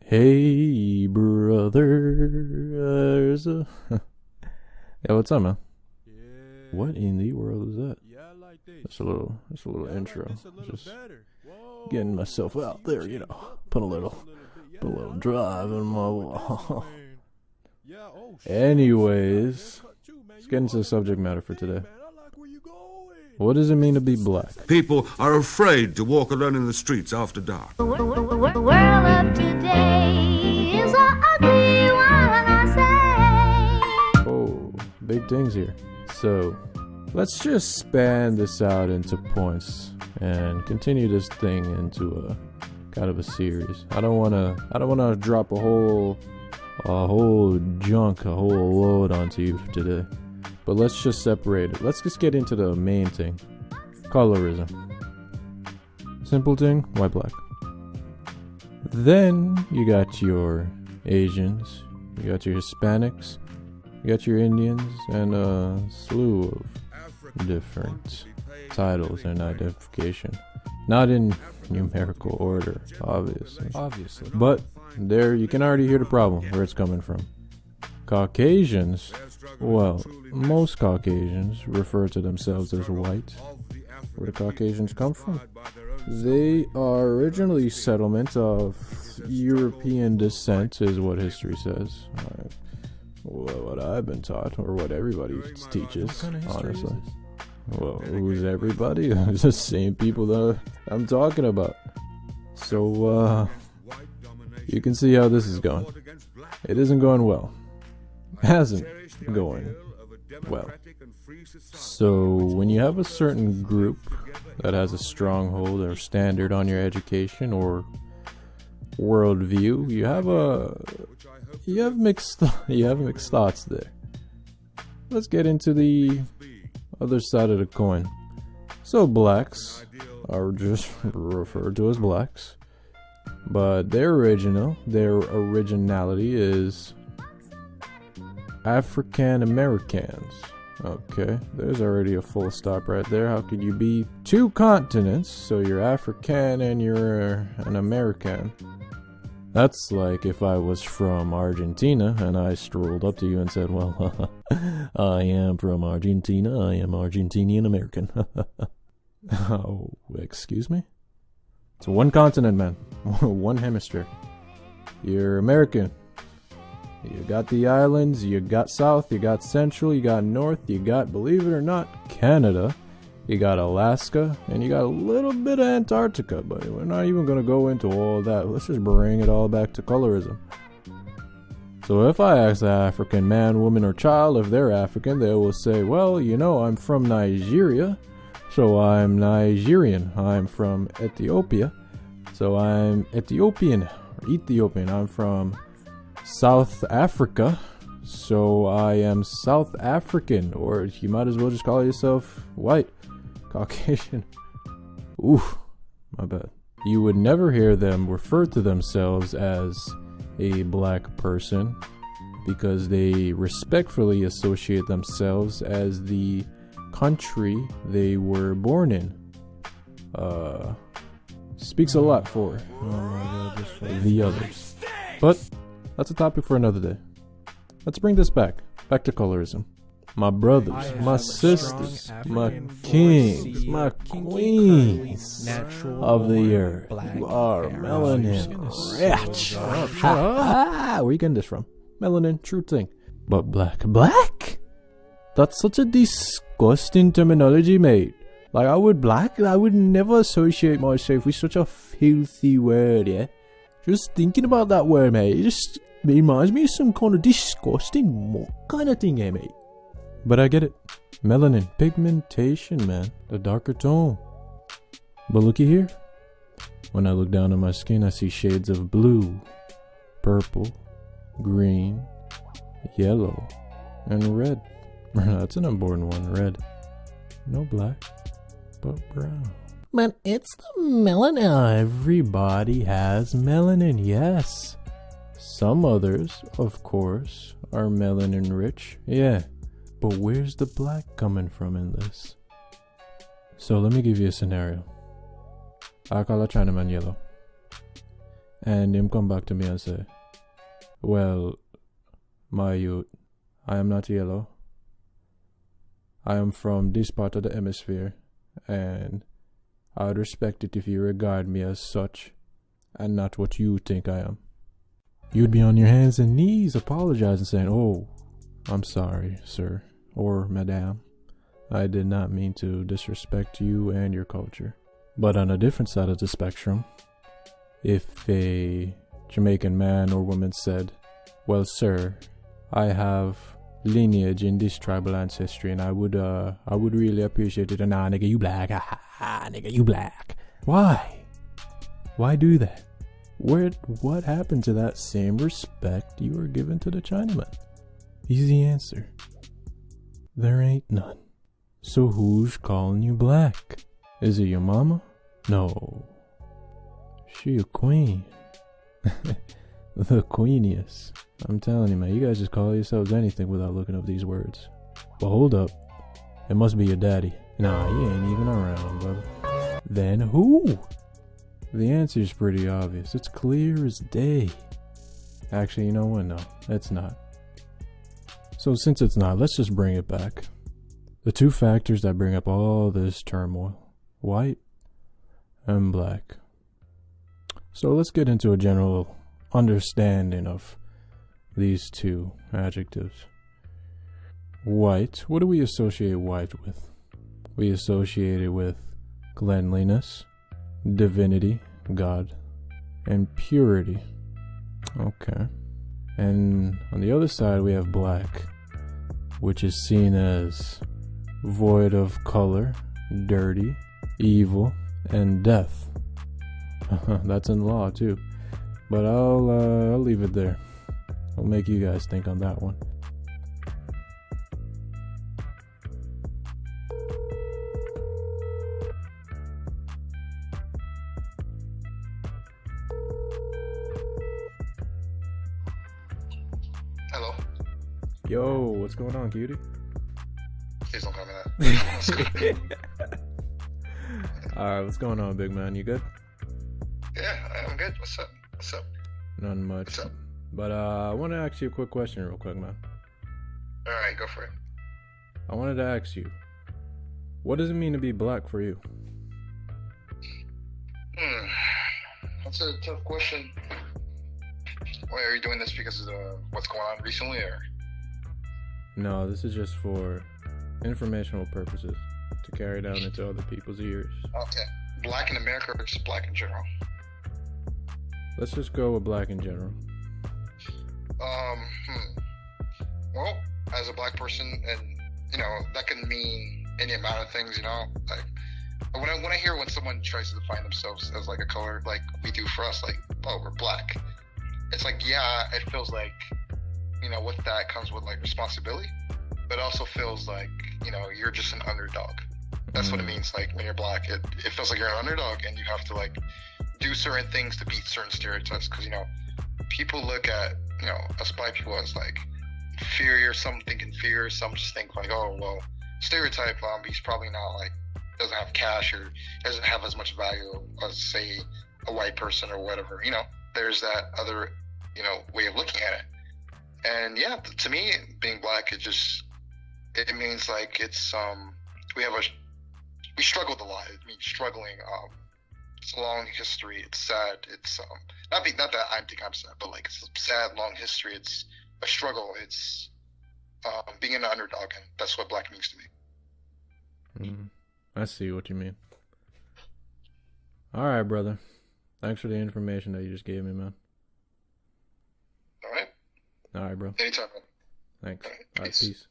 Hey, brothers. Yeah, what's up, man? What in the world is that? That's a little intro. Just getting myself out there, put a little drive in my wall. Anyways, let's get into the subject matter for today. What does it mean to be black? People are afraid to walk alone in the streets after dark. The world of today is an ugly one, I say. Oh, big things here. So, let's just span this out into points and continue this thing into a kind of a series. I don't wanna drop a whole load onto you today. But let's just separate it. Let's just get into the main thing. Colorism. Simple thing, white, black. Then you got your Asians, you got your Hispanics, you got your Indians, and a slew of different titles and identification. Not in numerical order, obviously. But there, you can already hear the problem, where it's coming from. Caucasians, well, most Caucasians refer to themselves as white. Where do Caucasians come from? They are originally settlement of European descent, is what history says. What I've been taught, or what everybody teaches, honestly. Well, who's everybody? It's the same people that I'm talking about. So, you can see how this is going. It isn't going well. Hasn't going well. So when you have a certain group that has a stronghold or standard on your education or worldview, you have mixed thoughts there. Let's get into the other side of the coin. So blacks are just referred to as blacks, but their originality is African Americans. Okay, there's already a full stop right there. How could you be two continents, so you're African and you're an American? That's like if I was from Argentina and I strolled up to you and said, well, I am from Argentina, I am Argentinian American. Oh, excuse me? It's one continent, man. One hemisphere. You're American. You got the islands, you got south, you got central, you got north, you got, believe it or not, Canada, you got Alaska, and you got a little bit of Antarctica, but we're not even going to go into all that. Let's just bring it all back to colorism. So if I ask the African man, woman, or child if they're African, they will say, well, I'm from Nigeria, so I'm Nigerian. I'm from Ethiopia, so I'm Ethiopian. I'm from South Africa, so I am South African, or you might as well just call yourself white, Caucasian. Oof, my bad. You would never hear them refer to themselves as a black person because they respectfully associate themselves as the country they were born in. Speaks a lot for the others. But that's a topic for another day. Let's bring this back to colorism. My brothers, my sisters, my kings, my queens of the earth, who are melanin rich. Where are you getting this from? Melanin, true thing. But black? That's such a disgusting terminology, mate. Like, I would never associate myself with such a filthy word, yeah? Just thinking about that word, mate, it just reminds me of some kind of disgusting muck kind of thing, mate. But I get it. Melanin, pigmentation, man. The darker tone. But looky here. When I look down on my skin, I see shades of blue, purple, green, yellow, and red. That's an important one, red. No black, but brown. Man, it's the melanin. Everybody has melanin, yes. Some others, of course, are melanin rich, yeah. But where's the black coming from in this? So let me give you a scenario. I call a Chinaman yellow. And him come back to me and say, well, my youth, I am not yellow. I am from this part of the hemisphere, and I would respect it if you regard me as such, and not what you think I am. You'd be on your hands and knees apologizing, saying, oh, I'm sorry, sir, or madame. I did not mean to disrespect you and your culture. But on a different side of the spectrum, if a Jamaican man or woman said, well, sir, I have lineage in this tribal ancestry, and I would really appreciate it. And nah, nigga, you black. Nigga, you black. Why? Why do that? What happened to that same respect you were given to the Chinaman? Easy answer. There ain't none. So who's calling you black? Is it your mama? No. She a queen. The queeniest. I'm telling you, man, you guys just call yourselves anything without looking up these words. But hold up. It must be your daddy. Nah, he ain't even around, brother. Then who? The answer is pretty obvious. It's clear as day. Actually, you know what? No, it's not. So since it's not, let's just bring it back. The two factors that bring up all this turmoil. White and black. So let's get into a general understanding of these two adjectives. White. What do we associate white with? We associate it with cleanliness, divinity, God, and purity. Okay. And on the other side we have black, which is seen as void of color, dirty, evil, and death. That's in law too. But I'll leave it there. I'll make you guys think on that one. Hello. Yo, what's going on, cutie? Please don't call me that. Alright, what's going on, big man? You good? Yeah, I'm good. What's up? What's up? Nothing much. What's up? But I want to ask you a quick question real quick, man. Alright, go for it. I wanted to ask you, what does it mean to be black for you? That's a tough question. Why are you doing this because of what's going on recently, or? No, this is just for informational purposes, to carry down into other people's ears. Okay. Black in America or just black in general? Let's just go with black in general. Well, as a black person, and you know, that can mean any amount of things, you know. Like when I hear when someone tries to define themselves as like a color, like we do for us, like, oh, we're black. It's like, yeah, it feels like, you know, with that comes with like responsibility, but also feels like, you know, you're just an underdog. That's what it means. Like when you're black, it feels like you're an underdog and you have to like do certain things to beat certain stereotypes. Because, you know, people look at, you know, us black people as like inferior. Some think inferior. Some just think like, oh, well, stereotype, he's probably not like, doesn't have cash or doesn't have as much value as, say, a white person or whatever. You know, there's that other, you know, way of looking at it. And yeah, to me, being black, it means like it's, we struggled a lot. It means struggling. It's a long history. It's sad. It's not that I think I'm sad, but like it's a sad, long history. It's a struggle. It's being an underdog, and that's what black means to me. I see what you mean. All right, brother. Thanks for the information that you just gave me, man. All right. All right, bro. Anytime, man. Thanks. All right, All right, peace. peace.